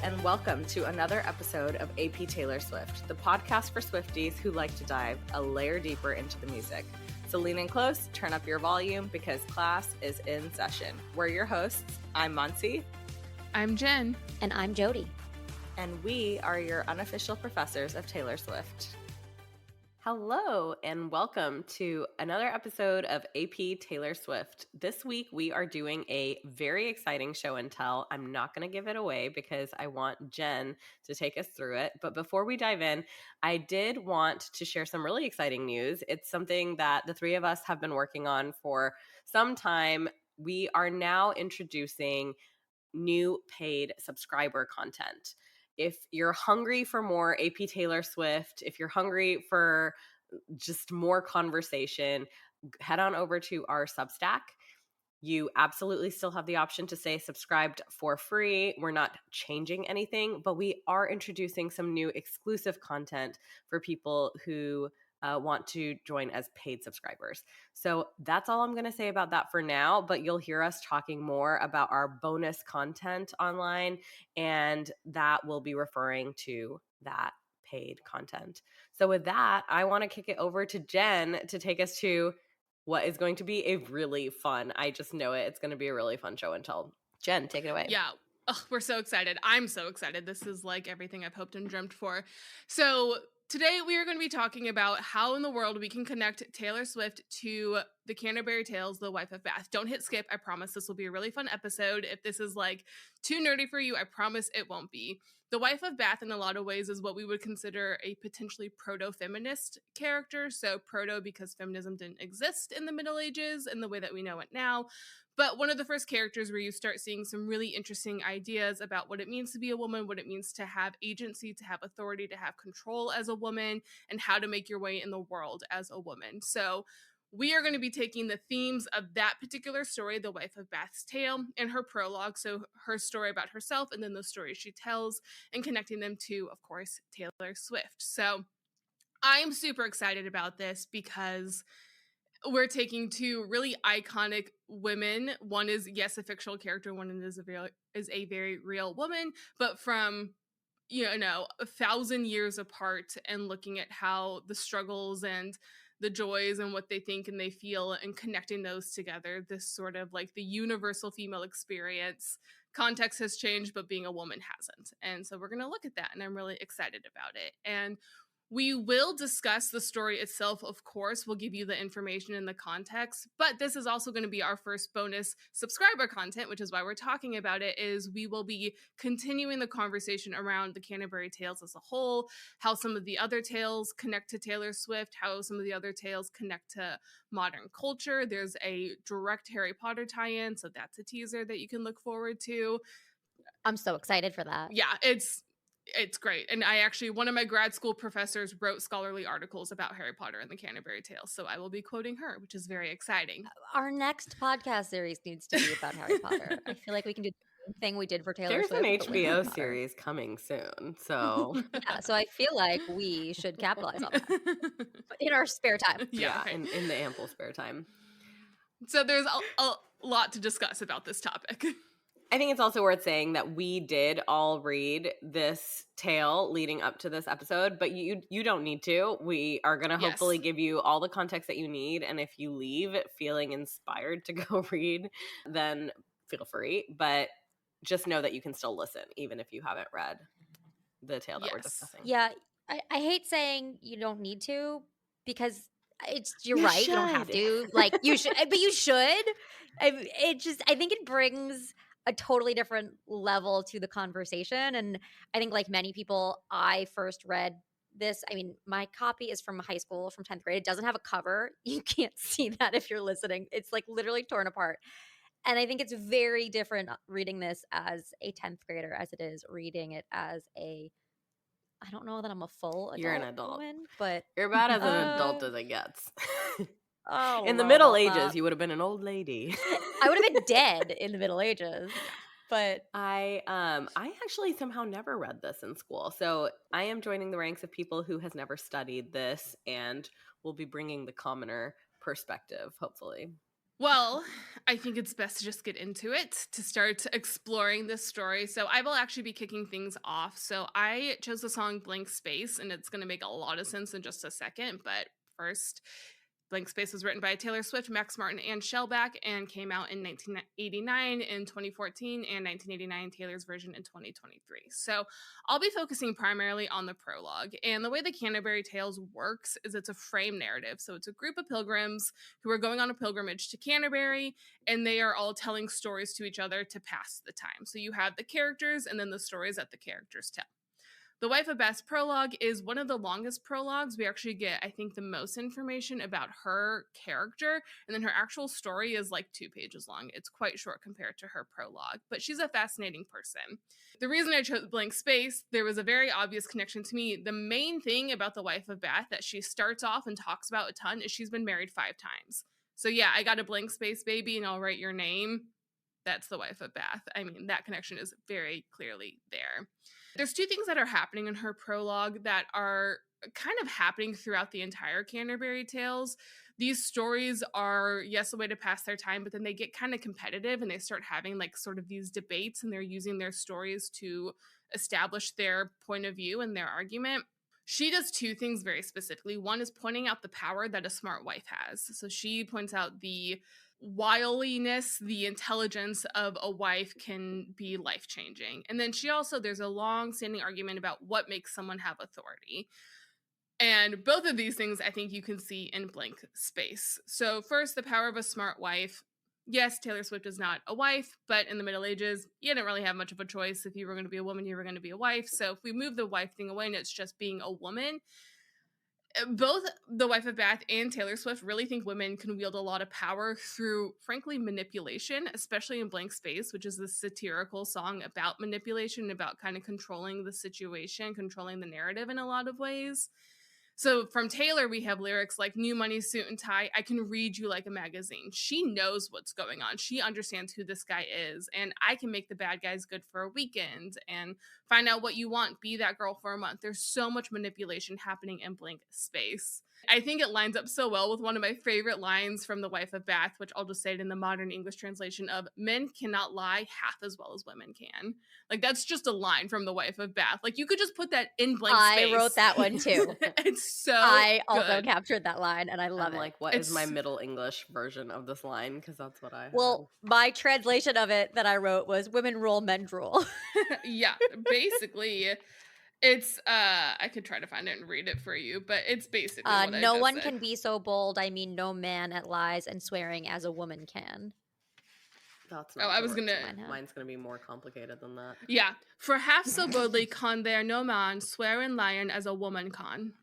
and welcome to another episode of AP Taylor Swift, the podcast for Swifties who like to dive a layer deeper into the music. So lean in close, turn up your volume, because class is in session. We're your hosts. I'm Monsi. I'm Jen. And I'm Jody. And we are your unofficial professors of Taylor Swift. Hello, and welcome to another episode of AP Taylor Swift. This week, we are doing a very exciting show and tell. I'm not going to give it away because I want Jen to take us through it. But before we dive in, I did want to share some really exciting news. It's something that the three of us have been working on for some time. We are now introducing new paid subscriber content. If you're hungry for more AP Taylor Swift, if you're hungry for just more conversation, head on over to our Substack. You absolutely still have the option to say subscribed for free. We're not changing anything, but we are introducing some new exclusive content for people who want to join as paid subscribers. So that's all I'm going to say about that for now, but you'll hear us talking more about our bonus content online, and that will be referring to that paid content. So with that, I want to kick it over to Jen to take us to what is going to be a really fun, I just know it, it's going to be a really fun show and tell. Jen, take it away. Yeah. Oh, we're so excited. I'm so excited. This is like everything I've hoped and dreamt for. So today we are going to be talking about how in the world we can connect Taylor Swift to the Canterbury Tales, The Wife of Bath. Don't hit skip. I promise this will be a really fun episode. If this is like too nerdy for you, I promise it won't be. The Wife of Bath in a lot of ways is what we would consider a potentially proto-feminist character. So proto because feminism didn't exist in the Middle Ages in the way that we know it now. But one of the first characters where you start seeing some really interesting ideas about what it means to be a woman, what it means to have agency, to have authority, to have control as a woman, and how to make your way in the world as a woman. So we are going to be taking the themes of that particular story, The Wife of Bath's Tale, and her prologue, so her story about herself, and then the stories she tells, and connecting them to, of course, Taylor Swift. So I'm super excited about this because we're taking two really iconic women. One is, yes, a fictional character. One is a very real woman, but from 1,000 years apart, and looking at how the struggles and the joys and what they think and they feel, and connecting those together. This sort of like the universal female experience. Context has changed, but being a woman hasn't. And so we're going to look at that, and I'm really excited about it. And we will discuss the story itself, of course. We'll give you the information and the context, but this is also going to be our first bonus subscriber content, which is why we're talking about it, is we will be continuing the conversation around the Canterbury Tales as a whole, how some of the other tales connect to Taylor Swift, how some of the other tales connect to modern culture. There's a direct Harry Potter tie-in, so that's a teaser that you can look forward to. I'm so excited for that. Yeah, it's great. And one of my grad school professors wrote scholarly articles about Harry Potter and the Canterbury Tales, so I will be quoting her, which is very exciting. Our next podcast series needs to be about Harry Potter. I feel like we can do the same thing we did for Taylor Swift. There's an HBO series coming soon, so yeah, so I feel like we should capitalize on that in our spare time. Yeah, in the ample spare time. So there's a lot to discuss about this topic. I think it's also worth saying that we did all read this tale leading up to this episode, but you don't need to. We are going to hopefully give you all the context that you need, and if you leave feeling inspired to go read, then feel free. But just know that you can still listen, even if you haven't read the tale that we're discussing. Yeah, I hate saying you don't need to, because you're right. You don't have to. Like, you should, but you should. I think it brings a totally different level to the conversation. And I think, like many people, I first read this. I mean, my copy is from high school, from 10th grade. It doesn't have a cover. You can't see that if you're listening. It's like literally torn apart. And I think it's very different reading this as a 10th grader as it is reading it as I don't know that I'm a full adult. You're an adult. Woman, but you're about as an adult as it gets. Oh, in the Middle Ages, you would have been an old lady. I would have been dead in the Middle Ages. But I actually somehow never read this in school. So I am joining the ranks of people who has never studied this, and will be bringing the commoner perspective, hopefully. Well, I think it's best to just get into it to start exploring this story. So I will actually be kicking things off. So I chose the song Blank Space, and it's going to make a lot of sense in just a second. But first, Blank Space was written by Taylor Swift, Max Martin, and Shellback, and came out in 1989, in 2014, and 1989, Taylor's version in 2023. So I'll be focusing primarily on the prologue. And the way the Canterbury Tales works is it's a frame narrative. So it's a group of pilgrims who are going on a pilgrimage to Canterbury, and they are all telling stories to each other to pass the time. So you have the characters and then the stories that the characters tell. The Wife of Bath's prologue is one of the longest prologues. We actually get, I think, the most information about her character, and then her actual story is like 2 pages long. It's quite short compared to her prologue, but she's a fascinating person. The reason I chose Blank Space, there was a very obvious connection to me. The main thing about the Wife of Bath that she starts off and talks about a ton is she's been married 5 times. So yeah, I got a blank space, baby, and I'll write your name. That's the Wife of Bath. I mean, that connection is very clearly there. There's 2 things that are happening in her prologue that are kind of happening throughout the entire Canterbury Tales. These stories are, yes, a way to pass their time, but then they get kind of competitive and they start having like sort of these debates, and they're using their stories to establish their point of view and their argument. She does 2 things very specifically. One is pointing out the power that a smart wife has. So she points out the wiliness, the intelligence of a wife can be life-changing. And then she also, there's a long-standing argument about what makes someone have authority. And both of these things I think you can see in Blank Space. So first, the power of a smart wife. Yes, Taylor Swift is not a wife, but in the Middle Ages, you didn't really have much of a choice. If you were going to be a woman, you were going to be a wife. So if we move the wife thing away and it's just being a woman, both the Wife of Bath and Taylor Swift really think women can wield a lot of power through, frankly, manipulation, especially in Blank Space, which is this satirical song about manipulation, about kind of controlling the situation, controlling the narrative in a lot of ways. So from Taylor, we have lyrics like new money, suit and tie. I can read you like a magazine. She knows what's going on. She understands who this guy is. And I can make the bad guys good for a weekend and find out what you want. Be that girl for a month. There's so much manipulation happening in Blank Space. I think it lines up so well with one of my favorite lines from The Wife of Bath, which I'll just say it in the modern English translation of men cannot lie half as well as women can. Like, that's just a line from The Wife of Bath. Like, you could just put that in Blank Space. I wrote that one too. It's so I also good. captured that line, and I love it. Like, what is my Middle English version of this line? Because that's what I have. Well, my translation of it that I wrote was women rule, men drool. Yeah, basically. It's I could try to find it and read it for you, but it's basically what I no just one said. can be so bold. I mean, no man at lies and swearing as a woman can. That's not I was gonna. Mine's gonna be more complicated than that. Yeah, for half so boldly can there no man swear and lion as a woman can.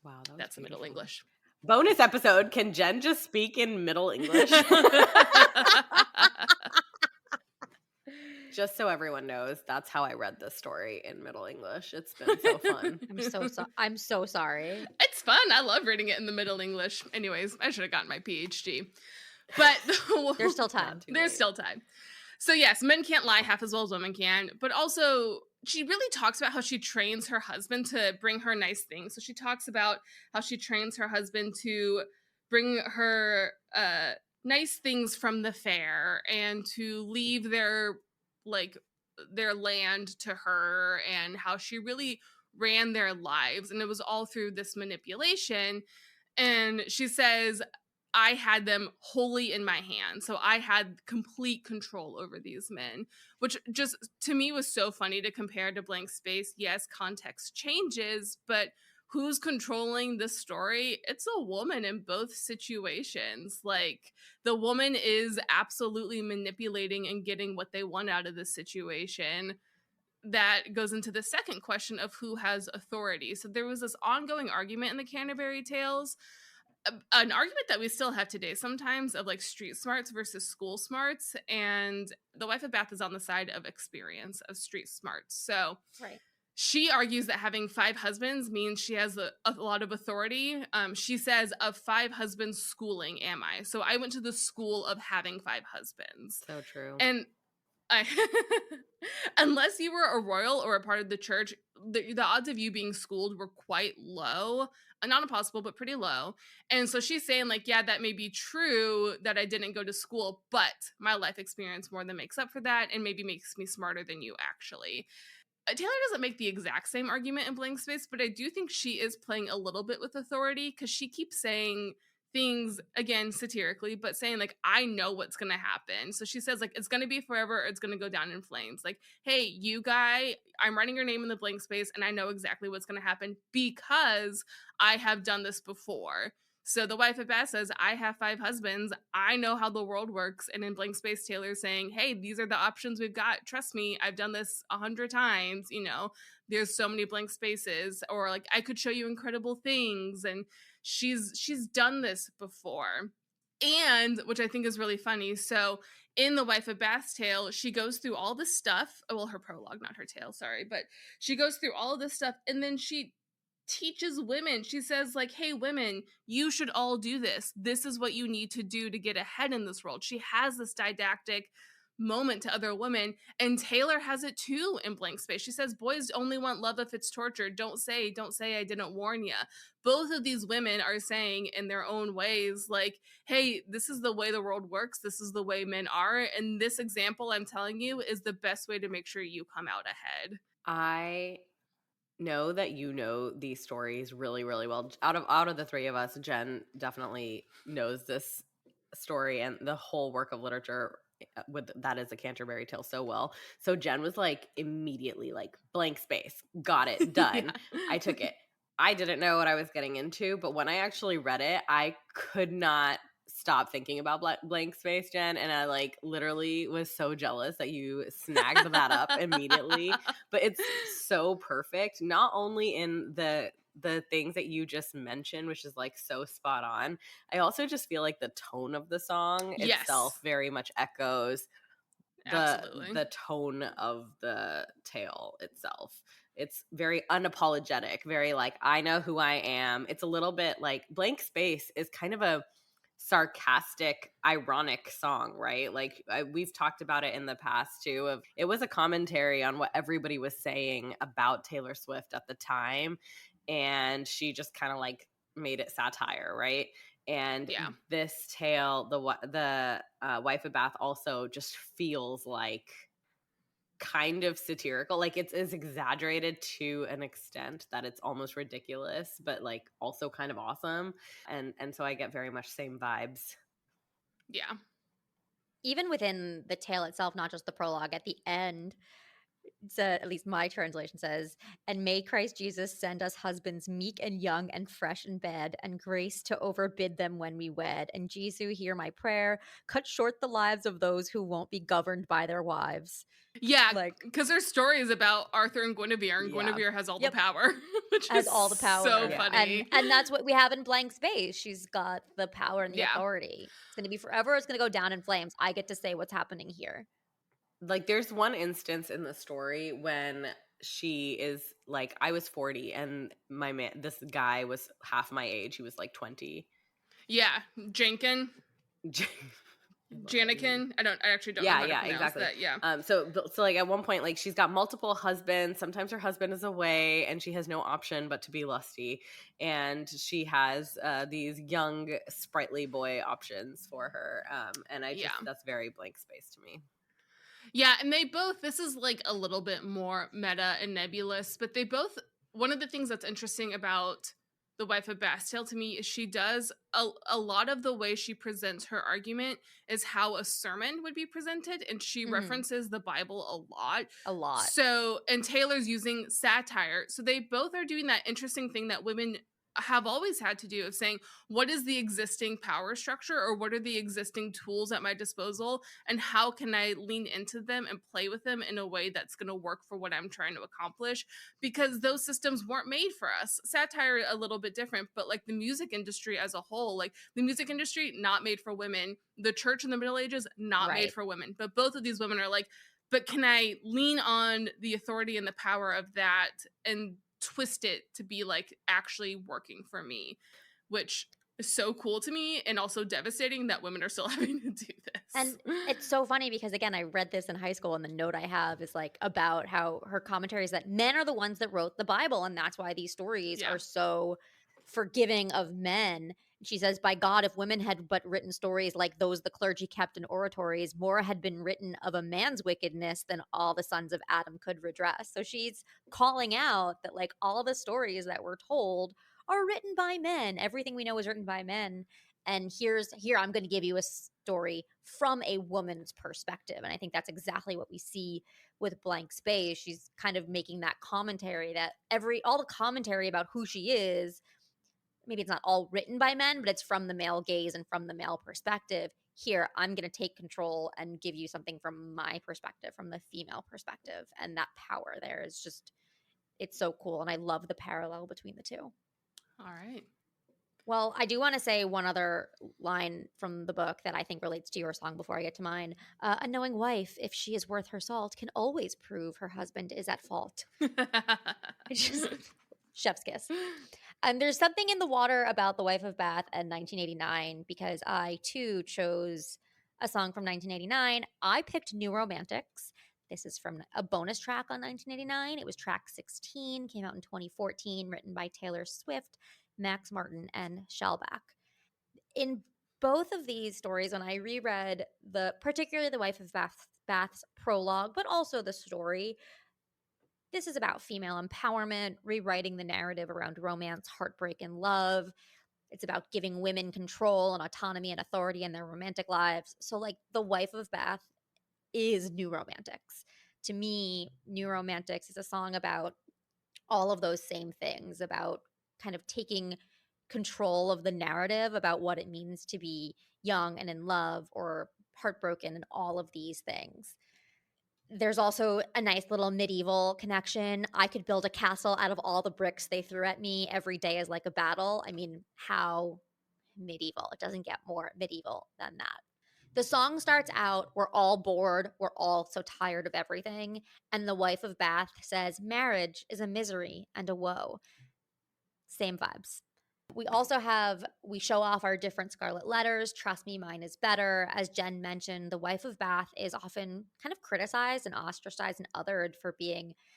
Wow, that's Middle English. Bonus episode: can Jen just speak in Middle English? Just so everyone knows, that's how I read this story in Middle English. It's been so fun. I'm so sorry. It's fun. I love reading it in the Middle English. Anyways, I should have gotten my PhD. But there's still time. There's still time. So yes, men can't lie half as well as women can. But also, she really talks about how she trains her husband to bring her nice things. So she talks about how she trains her husband to bring her nice things from the fair and to leave their land to her, and how she really ran their lives. And it was all through this manipulation. And she says, I had them wholly in my hands. So I had complete control over these men, which just to me was so funny to compare to Blank Space. Yes, context changes, but who's controlling the story? It's a woman in both situations. Like, the woman is absolutely manipulating and getting what they want out of the situation. That goes into the second question of who has authority. So there was this ongoing argument in the Canterbury Tales, an argument that we still have today sometimes, of like street smarts versus school smarts. And the Wife of Bath is on the side of experience, of street smarts. So right. She argues that having 5 husbands means she has a lot of authority. She says, of 5 husbands schooling am I. So I went to the school of having 5 husbands. So true. And I unless you were a royal or a part of the church, the odds of you being schooled were quite low. Not impossible, but pretty low. And so she's saying, like, yeah, that may be true that I didn't go to school, but my life experience more than makes up for that and maybe makes me smarter than you actually. Taylor doesn't make the exact same argument in Blank Space, but I do think she is playing a little bit with authority because she keeps saying things, again, satirically, but saying, like, I know what's going to happen. So she says, like, it's going to be forever or it's going to go down in flames. Like, hey, you guy, I'm writing your name in the blank space and I know exactly what's going to happen because I have done this before. So the wife of Bass says, I have 5 husbands. I know how the world works. And in Blank Space, Taylor's saying, hey, these are the options we've got. Trust me, I've done this 100 times. You know, there's so many blank spaces. Or like, I could show you incredible things. And she's done this before. And which I think is really funny. So in The Wife of Bath's tale, she goes through all this stuff. Well, her prologue, not her tale, sorry. But she goes through all of this stuff and then she teaches women. She says, like, hey, women, you should all do this. This is what you need to do to get ahead in this world. She has this didactic moment to other women, and Taylor has it too in Blank Space. She says, boys only want love if it's torture. Don't say I didn't warn you. Both of these women are saying in their own ways, like, hey, this is the way the world works. This is the way men are. And this example I'm telling you is the best way to make sure you come out ahead. I know that you know these stories really, really well. Out of the 3 of us, Jen definitely knows this story and the whole work of literature with that is a Canterbury Tale so well. So Jen was like immediately like blank space, got it, done. Yeah. I took it. I didn't know what I was getting into, but when I actually read it, I could not stop thinking about blank space, Jen, and I like literally was so jealous that you snagged that up immediately. But it's so perfect, not only in the things that you just mentioned, which is like so spot on. I also just feel like the tone of the song itself Yes. very much echoes Absolutely. the tone of the tale itself. It's very unapologetic, very like, I know who I am. It's a little bit like Blank Space is kind of a sarcastic, ironic song, right? Like we've talked about it in the past too. Of it was a commentary on what everybody was saying about Taylor Swift at the time, and she just kind of like made it satire, right? And Yeah. this tale, the Wife of Bath, also just feels like kind of satirical. Like it's exaggerated to an extent that it's almost ridiculous, but like also kind of awesome. And so I get very much same vibes. Yeah. Even within the tale itself, not just the prologue, at the end, at least my translation says, and may Christ Jesus send us husbands meek and young and fresh in bed, and grace to overbid them when we wed. And Jesu, hear my prayer. Cut short the lives of those who won't be governed by their wives. Yeah, Like, because there's stories about Arthur and Guinevere, and Yeah. Guinevere has all Yep. the power, which has is all the power. so Yeah. funny. And that's what we have in Blank Space. She's got the power and the Yeah. authority. It's going to be forever. It's going to go down in flames. I get to say what's happening here. Like there's one instance in the story when she is like, I was 40 and this guy was half my age. He was like 20. Yeah, Jenkin, Janikin. I actually don't know how to pronounce exactly. that. Yeah. So like at one point, like she's got multiple husbands. Sometimes her husband is away and she has no option but to be lusty. And she has these young, sprightly boy options for her. And I just, that's very Blank Space to me. Yeah, and they both, this is like a little bit more meta and nebulous, but they both, one of the things that's interesting about The Wife of Bastille to me is she does a lot of the way she presents her argument is how a sermon would be presented, and she references the Bible a lot. So, and Taylor's using satire. So they both are doing that interesting thing that women have always had to do of saying, what is the existing power structure, or what are the existing tools at my disposal, and how can I lean into them and play with them in a way that's going to work for what I'm trying to accomplish? Because those systems weren't made for us. Satire a little bit different, but like the music industry as a whole, like the music industry not made for women, the church in the Middle Ages not made for women, but both of these women are like, but can I lean on the authority and the power of that and twist it to be like actually working for me, which so cool to me and also devastating that women are still having to do this. And it's so funny because, again, I read this in high school, and the note I have is like about how her commentary is that men are the ones that wrote the Bible, and that's why these stories Yeah. are so forgiving of men. She says, by God, if women had but written stories like those the clergy kept in oratories, more had been written of a man's wickedness than all the sons of Adam could redress. So she's calling out that, like, all the stories that we're told are written by men. Everything we know is written by men. And here I'm going to give you a story from a woman's perspective. And I think that's exactly what we see with Blank Space. She's kind of making that commentary that all the commentary about who she is, maybe it's not all written by men, but it's from the male gaze and from the male perspective. Here, I'm going to take control and give you something from my perspective, from the female perspective. And that power there is just, it's so cool. And I love the parallel between the two. All right. Well, I do want to say one other line from the book that I think relates to your song before I get to mine. A knowing wife, if she is worth her salt, can always prove her husband is at fault. It's just chef's kiss. And there's something in the water about The Wife of Bath and 1989 because I, too, chose a song from 1989. I picked New Romantics. This is from a bonus track on 1989. It was track 16, came out in 2014, written by Taylor Swift, Max Martin, and Shellback. In both of these stories, when I reread particularly The Wife of Bath's prologue, but also the story, this is about female empowerment, rewriting the narrative around romance, heartbreak, and love. It's about giving women control and autonomy and authority in their romantic lives. So, like, The Wife of Bath is New Romantics. To me, New Romantics is a song about all of those same things, about kind of taking control of the narrative about what it means to be young and in love or heartbroken and all of these things. There's also a nice little medieval connection. I could build a castle out of all the bricks they threw at me. Every day is like a battle. I mean, how medieval? It doesn't get more medieval than that. The song starts out, we're all bored, we're all so tired of everything, and the wife of Bath says, marriage is a misery and a woe. Same vibes. We show off our different scarlet letters. Trust me, mine is better. As Jen mentioned, the wife of Bath is often kind of criticized and ostracized and othered for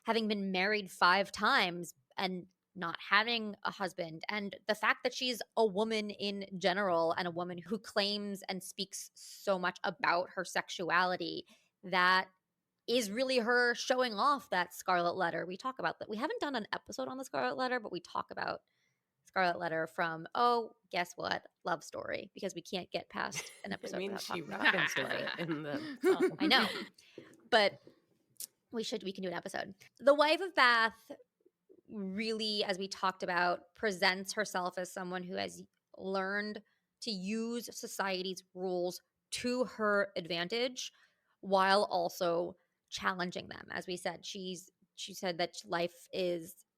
having been married 5 times and not having a husband. And the fact that she's a woman in general and a woman who claims and speaks so much about her sexuality, that is really her showing off that scarlet letter. We talk about that. We haven't done an episode on the scarlet letter, but we talk about scarlet letter from, guess what? Love Story, because we can't get past an episode without talking about Love Story. In the song. I know. But we can do an episode. The Wife of Bath really, as we talked about, presents herself as someone who has learned to use society's rules to her advantage while also challenging them. As we said, she said that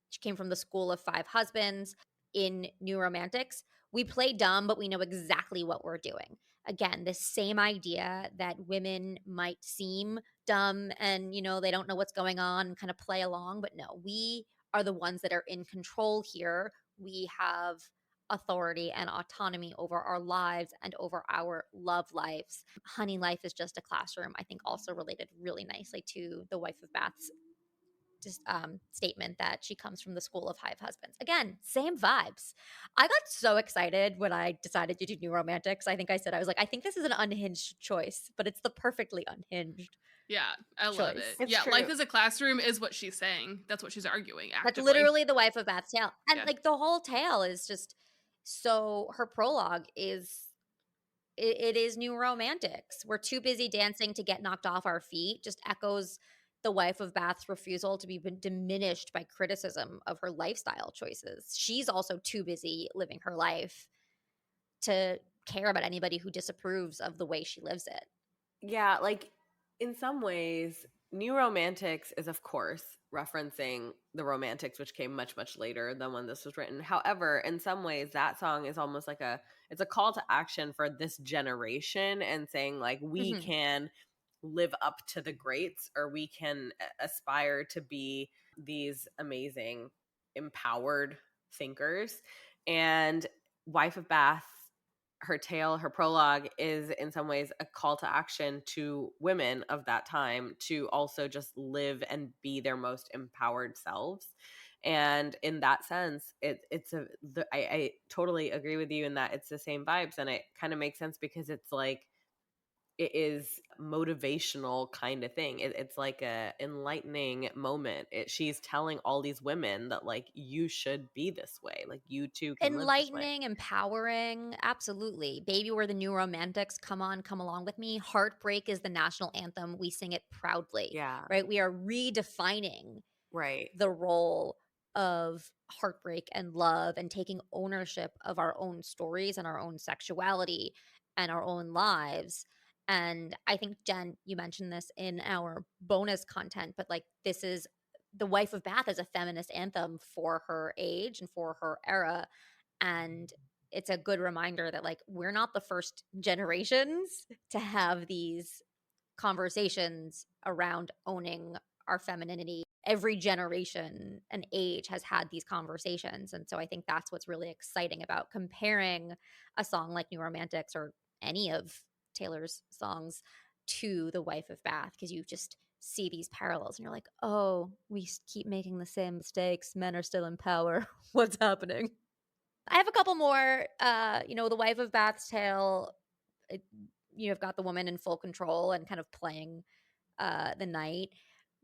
she came from the school of 5 husbands. In New Romantics, we play dumb, but we know exactly what we're doing. Again, this same idea that women might seem dumb and, they don't know what's going on and kind of play along, but no, we are the ones that are in control here. We have authority and autonomy over our lives and over our love lives. Honey, life is just a classroom, I think also related really nicely to the Wife of Bath's statement that she comes from the school of 5 husbands. Again, same vibes. I got so excited when I decided to do New Romantics. I think I said, I was like, I think this is an unhinged choice, but it's the perfectly unhinged. Yeah, I love it. It's yeah, true. Life is a classroom is what she's saying. That's what she's arguing actively. That's literally the Wife of Bath's tale. And like the whole tale is just, so her prologue is, it is New Romantics. We're too busy dancing to get knocked off our feet, just echoes the Wife of Bath's refusal to be diminished by criticism of her lifestyle choices. She's also too busy living her life to care about anybody who disapproves of the way she lives it. Yeah, like in some ways, New Romantics is, of course, referencing the Romantics, which came much, much later than when this was written. However, in some ways, that song is almost like it's a call to action for this generation and saying, like, we can live up to the greats, or we can aspire to be these amazing, empowered thinkers. And Wife of Bath her tale, her prologue, is in some ways a call to action to women of that time to also just live and be their most empowered selves. And in that sense, I totally agree with you in that it's the same vibes, and it kind of makes sense because it's like it is motivational kind of thing. It's like a enlightening moment. She's telling all these women that like you should be this way, like you too can live this way. Enlightening, empowering, absolutely. Baby, we're the new romantics. Come on, come along with me. Heartbreak is the national anthem. We sing it proudly, Yeah, right? We are redefining right. the role of heartbreak and love and taking ownership of our own stories and our own sexuality and our own lives. And I think, Jen, you mentioned this in our bonus content, but like this is The Wife of Bath is a feminist anthem for her age and for her era. And it's a good reminder that like we're not the first generations to have these conversations around owning our femininity. Every generation and age has had these conversations. And so I think that's what's really exciting about comparing a song like New Romantics or any of Taylor's songs to The Wife of Bath, because you just see these parallels and you're like, oh, we keep making the same mistakes. Men are still in power. What's happening? I have a couple more. The Wife of Bath's tale, it, you've got the woman in full control and kind of playing the night.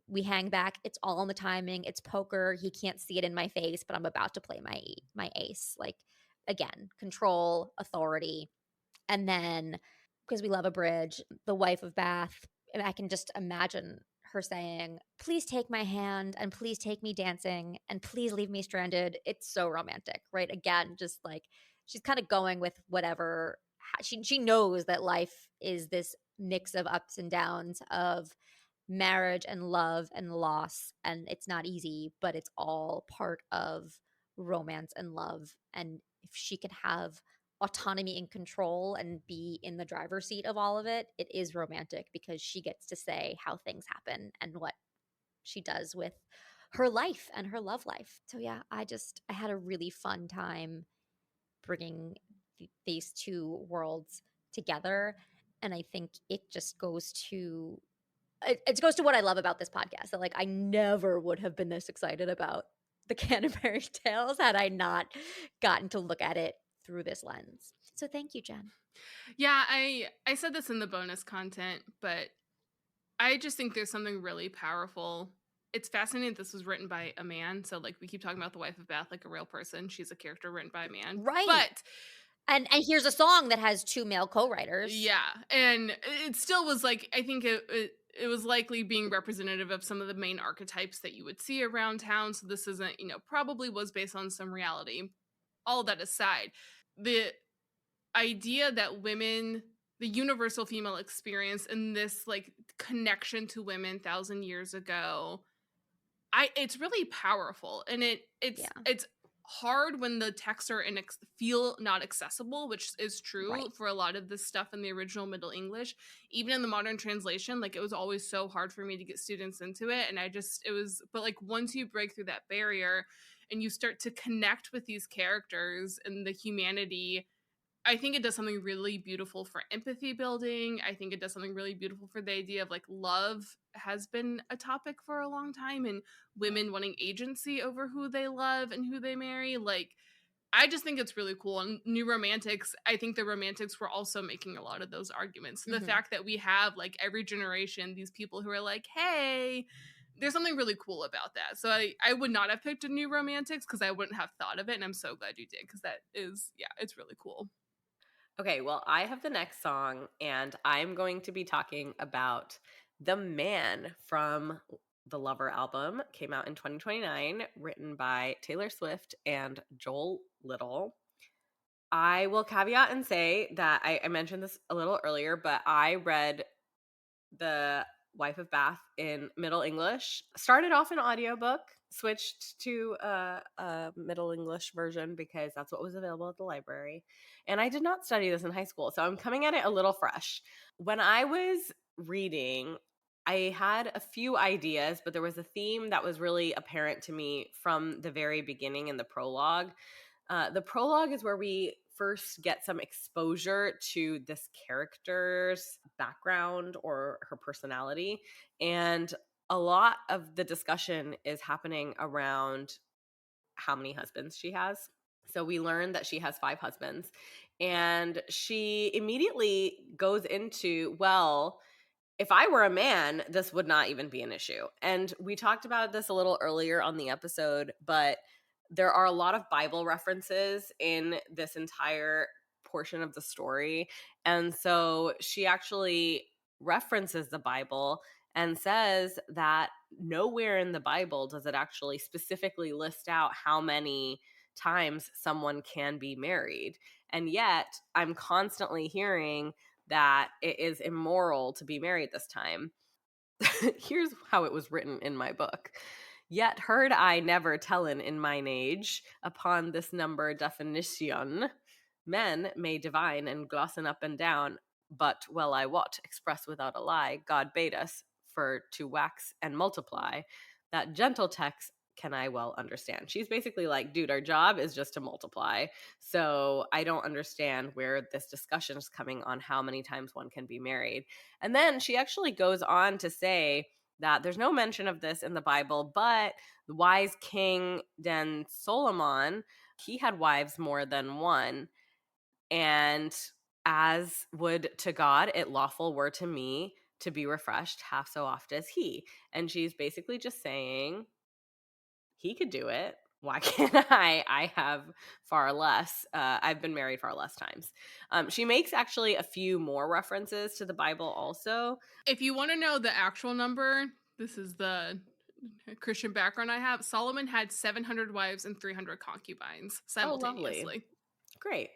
We hang back. It's all in the timing. It's poker. He can't see it in my face, but I'm about to play my ace. Like again, control, authority, and then because we love a bridge, the Wife of Bath. And I can just imagine her saying, "Please take my hand and please take me dancing and please leave me stranded." It's so romantic, right? Again, just like she's kind of going with whatever she knows that life is this mix of ups and downs of marriage and love and loss, and it's not easy, but it's all part of romance and love. And if she can have autonomy and control and be in the driver's seat of all of it, it is romantic because she gets to say how things happen and what she does with her life and her love life. So yeah, I had a really fun time bringing these two worlds together. And I think it just goes to it goes to what I love about this podcast, that like I never would have been this excited about the Canterbury Tales had I not gotten to look at it through this lens. So thank you, Jen. Yeah, I said this in the bonus content, but I just think there's something really powerful. It's fascinating that this was written by a man. So like we keep talking about the Wife of Bath like a real person. She's a character written by a man. Right. But and here's a song that has two male co-writers. Yeah. And it still was like, I think it was likely being representative of some of the main archetypes that you would see around town. So this isn't, probably was based on some reality. All that aside, the idea that women, the universal female experience and this like connection to women 1,000 years ago, it's really powerful. And it's hard when the texts are feel not accessible, which is true for a lot of this stuff in the original Middle English. Even in the modern translation, like it was always so hard for me to get students into it. And but like once you break through that barrier and you start to connect with these characters and the humanity, I think it does something really beautiful for empathy building. I think it does something really beautiful for the idea of like love has been a topic for a long time and women wanting agency over who they love and who they marry. Like, I just think it's really cool. And New Romantics, I think the Romantics were also making a lot of those arguments. So the fact that we have like every generation, these people who are like, hey, there's something really cool about that. So I would not have picked a New Romantics because I wouldn't have thought of it. And I'm so glad you did because that is, it's really cool. Okay, well, I have the next song, and I'm going to be talking about The Man from the Lover album. Came out in 2029, written by Taylor Swift and Joel Little. I will caveat and say that I mentioned this a little earlier, but I read The Wife of Bath in Middle English. Started off an audiobook, switched to a Middle English version because that's what was available at the library. And I did not study this in high school, so I'm coming at it a little fresh. When I was reading, I had a few ideas, but there was a theme that was really apparent to me from the very beginning in the prologue. The prologue is where we first get some exposure to this character's background or her personality. And a lot of the discussion is happening around how many husbands she has. So we learn that she has 5 husbands. And she immediately goes into, well, if I were a man, this would not even be an issue. And we talked about this a little earlier on the episode, but there are a lot of Bible references in this entire portion of the story. And so she actually references the Bible and says that nowhere in the Bible does it actually specifically list out how many times someone can be married. And yet I'm constantly hearing that it is immoral to be married this time. Here's how it was written in my book. Yet heard I never tellen in mine age upon this number definition. Men may divine and glossen up and down, but well I wot, express without a lie, God bade us for to wax and multiply. That gentle text can I well understand. She's basically like, dude, our job is just to multiply. So I don't understand where this discussion is coming on how many times one can be married. And then she actually goes on to say that there's no mention of this in the Bible, but the wise king Den Solomon, he had wives more than one. And as would to God, it lawful were to me to be refreshed half so oft as he. And she's basically just saying, he could do it. Why can't I? I have far less. I've been married far less times. She makes actually a few more references to the Bible also. If you want to know the actual number, this is the Christian background I have. Solomon had 700 wives and 300 concubines simultaneously. Oh, lovely. Great.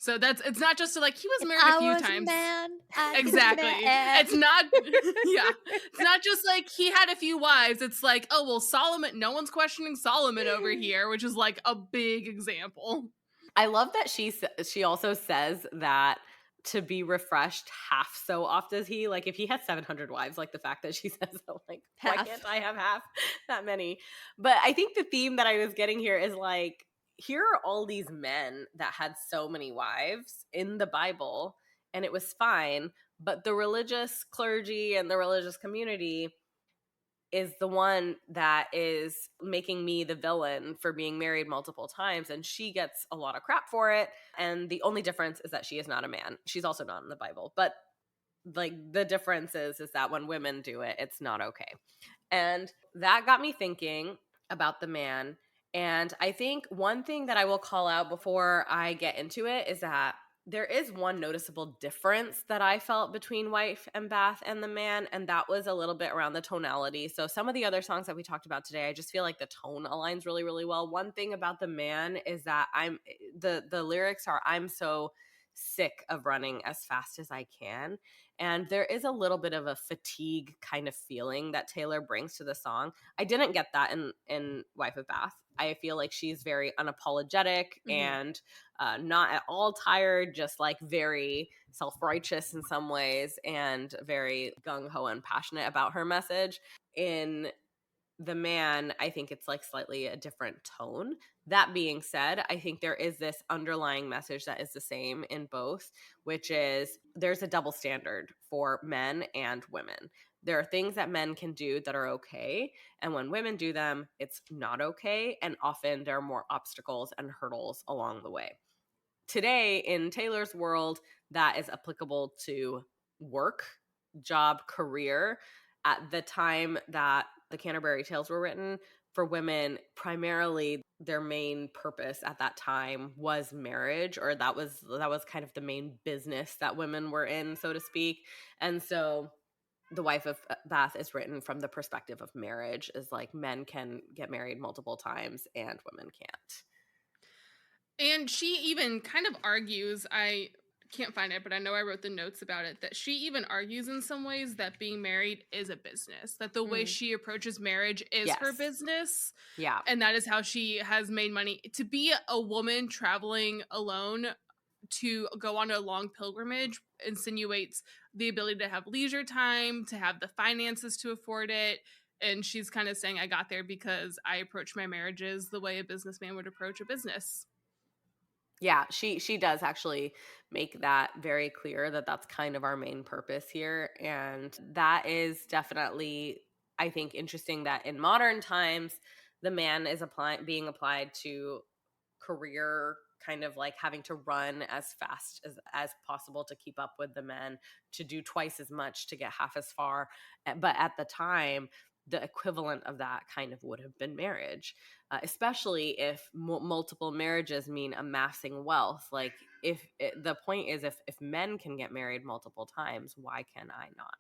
So it's not just like he was married a few times. Man, exactly. It's not It's not just like he had a few wives. It's like, oh well, Solomon, no one's questioning Solomon over here, which is like a big example. I love that she also says that to be refreshed half so oft as he, like if he has 700 wives, like the fact that she says that, like half. Why can't I have half that many? But I think the theme that I was getting here is like, here are all these men that had so many wives in the Bible and it was fine, but the religious clergy and the religious community is the one that is making me the villain for being married multiple times, and she gets a lot of crap for it. And the only difference is that she is not a man. She's also not in the Bible, but like the difference is that when women do it, it's not okay. And that got me thinking about the man. And I think one thing that I will call out before I get into it is that there is one noticeable difference that I felt between Wife and Bath and the man, and that was a little bit around the tonality. So some of the other songs that we talked about today, I just feel like the tone aligns really, really well. One thing about the man is that the lyrics are, I'm so sick of running as fast as I can. And there is a little bit of a fatigue kind of feeling that Taylor brings to the song. I didn't get that in Wife of Bath. I feel like she's very unapologetic and not at all tired, just like very self-righteous in some ways and very gung-ho and passionate about her message. In the man, I think it's like slightly a different tone. That being said, I think there is this underlying message that is the same in both, which is there's a double standard for men and women. There are things that men can do that are okay, and when women do them, it's not okay, and often there are more obstacles and hurdles along the way. Today, in Taylor's world, that is applicable to work, job, career. At the time that the Canterbury Tales were written, for women, primarily their main purpose at that time was marriage, or that was kind of the main business that women were in, so to speak. And so the Wife of Bath is written from the perspective of marriage, is like men can get married multiple times and women can't. And she even kind of argues, I can't find it, but I know I wrote the notes about it, that she even argues in some ways that being married is a business, that the way she approaches marriage is her business. Yeah. And that is how she has made money. To be a woman traveling alone to go on a long pilgrimage insinuates the ability to have leisure time, to have the finances to afford it. And she's kind of saying, I got there because I approach my marriages the way a businessman would approach a business. Yeah, she does actually make that very clear that that's kind of our main purpose here. And that is definitely, I think, interesting that in modern times, the man is being applied to career, kind of like having to run as fast as possible to keep up with the men, to do twice as much to get half as far. But at the time, the equivalent of that kind of would have been marriage, especially if multiple marriages mean amassing wealth. Like, the point is, if men can get married multiple times, why can I not?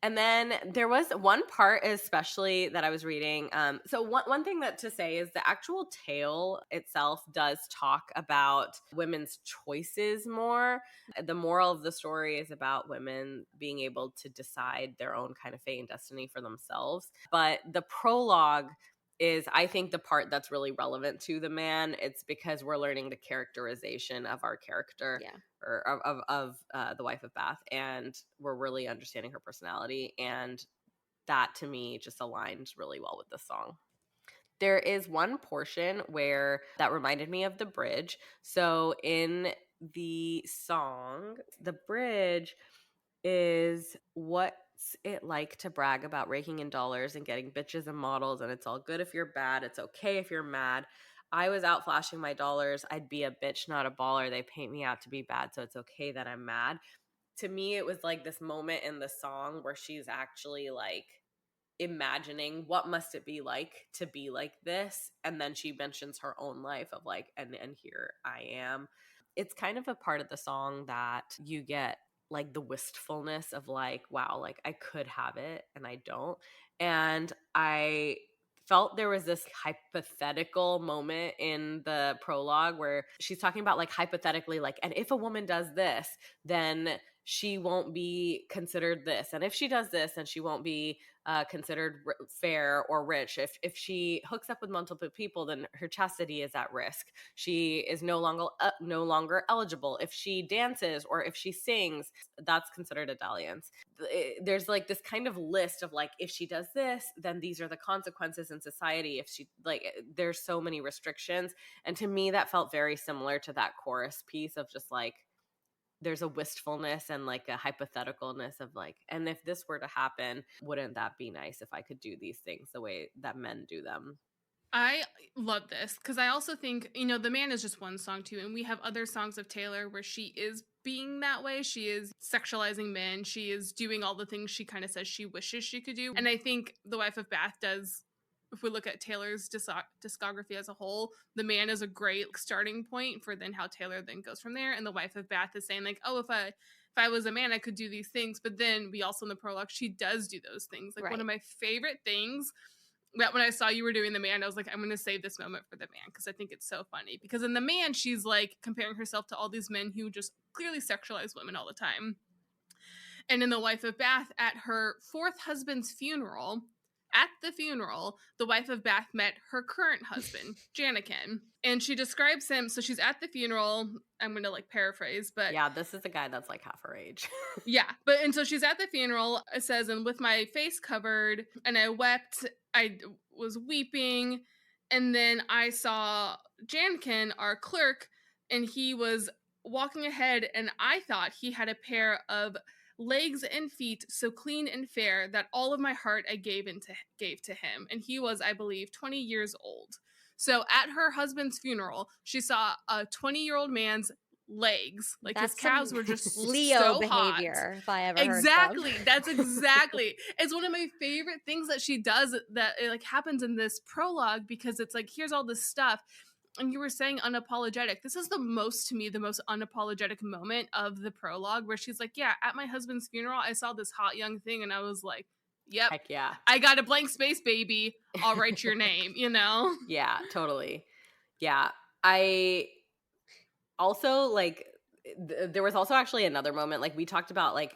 And then there was one part especially that I was reading. So one thing that to say is the actual tale itself does talk about women's choices more. The moral of the story is about women being able to decide their own kind of fate and destiny for themselves. But the prologue is, I think, the part that's really relevant to the man. It's because we're learning the characterization of our character, Yeah. or of the wife of Bath, and we're really understanding her personality, and that to me just aligns really well with the song. There is one portion where that reminded me of the bridge. So in the song, the bridge is, what's it like to brag about raking in dollars and getting bitches and models, and it's all good if you're bad, it's okay if you're mad. I was out flashing my dollars, I'd be a bitch, not a baller. They paint me out to be bad, so it's okay that I'm mad. To me, it was like this moment in the song where she's actually like imagining what must it be like to be like this, and then she mentions her own life of like, and here I am. It's kind of a part of the song that you get like the wistfulness of like, wow, like I could have it and I don't. And I felt there was this hypothetical moment in the prologue where she's talking about like hypothetically, like, and if a woman does this, then she won't be considered this, and if she does this, then she won't be considered fair or rich. If she hooks up with multiple people, then her chastity is at risk. She is no longer eligible. If she dances or if she sings, that's considered a dalliance. There's like this kind of list of like, if she does this, then these are the consequences in society. If she like, there's so many restrictions, and to me that felt very similar to that chorus piece of just like, there's a wistfulness and like a hypotheticalness of like, and if this were to happen, wouldn't that be nice if I could do these things the way that men do them? I love this because I also think, The Man is just one song too. And we have other songs of Taylor where she is being that way. She is sexualizing men. She is doing all the things she kind of says she wishes she could do. And I think The Wife of Bath does, if we look at Taylor's discography as a whole, The Man is a great starting point for then how Taylor then goes from there. And The Wife of Bath is saying like, oh, if I was a man, I could do these things. But then we also in the prologue, she does do those things. Like one of my favorite things that when I saw you were doing The Man, I was like, I'm going to save this moment for The Man because I think it's so funny. Because in The Man, she's like comparing herself to all these men who just clearly sexualize women all the time. And in The Wife of Bath, at her fourth husband's funeral, at the funeral, the wife of Bath met her current husband, Janikin. And she describes him. So she's at the funeral. I'm going to like paraphrase, but yeah, this is a guy that's like half her age. yeah. And so she's at the funeral. It says, and with my face covered, and I wept, I was weeping. And then I saw Jankin, our clerk, and he was walking ahead, and I thought he had a pair of legs and feet so clean and fair that all of my heart I gave to him. And he was, I believe, 20 years old. So at her husband's funeral, she saw a 20-year-old man's legs. Like That's his calves were just Leo so behavior, hot. if I ever Exactly. heard That's exactly. It's one of my favorite things that she does that it like happens in this prologue because it's like, here's all this stuff. And you were saying unapologetic. This is the most unapologetic moment of the prologue where she's like, yeah, at my husband's funeral, I saw this hot young thing and I was like, yep, Heck yeah. I got a blank space, baby. I'll write your name, Yeah, totally. Yeah. I also like, there was also actually another moment, like we talked about like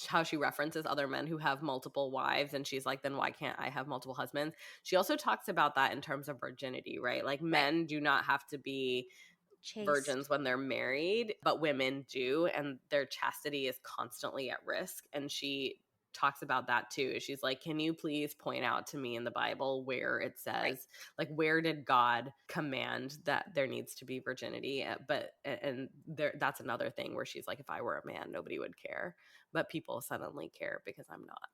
how she references other men who have multiple wives, and she's like, then why can't I have multiple husbands? She also talks about that in terms of virginity, right? Like men do not have to be virgins when they're married, but women do, and their chastity is constantly at risk. And she talks about that too. She's like, can you please point out to me in the Bible where it says, like, where did God command that there needs to be virginity? That's another thing where she's like, if I were a man, nobody would care, but people suddenly care because I'm not.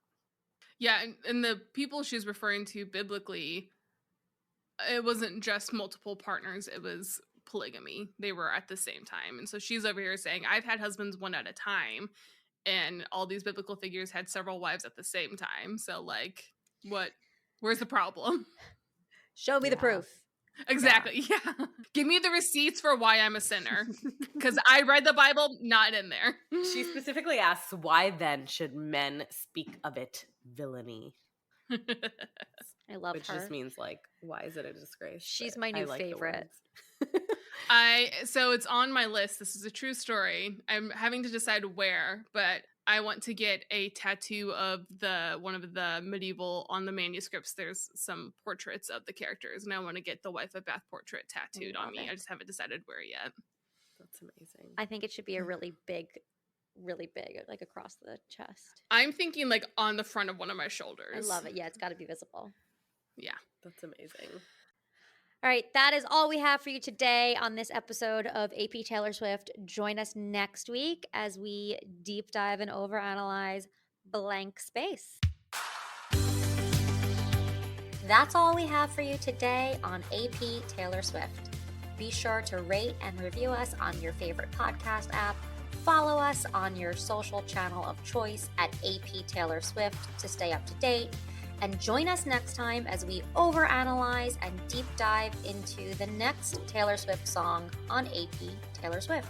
Yeah, and the people she's referring to biblically, it wasn't just multiple partners, it was polygamy. They were at the same time. And so she's over here saying, I've had husbands one at a time, and all these biblical figures had several wives at the same time. So, like, where's the problem? Show me the proof. Exactly. Yeah. Give me the receipts for why I'm a sinner, because I read the Bible, not in there. She specifically asks, why then should men speak of it villainy? I love Which her. just means, like, why is it a disgrace? She's my new favorite. So it's on my list. This is a true story. I'm having to decide where, but I want to get a tattoo of one of the medieval, on the manuscripts, there's some portraits of the characters, and I want to get the Wife of Bath portrait tattooed on me. I just haven't decided where yet. That's amazing. I think it should be a really big, like across the chest. I'm thinking like on the front of one of my shoulders. I love it. Yeah, it's got to be visible. Yeah. That's amazing. All right, that is all we have for you today on this episode of AP Taylor Swift. Join us next week as we deep dive and overanalyze Blank Space. That's all we have for you today on AP Taylor Swift. Be sure to rate and review us on your favorite podcast app. Follow us on your social channel of choice at AP Taylor Swift to stay up to date. And join us next time as we overanalyze and deep dive into the next Taylor Swift song on AP Taylor Swift.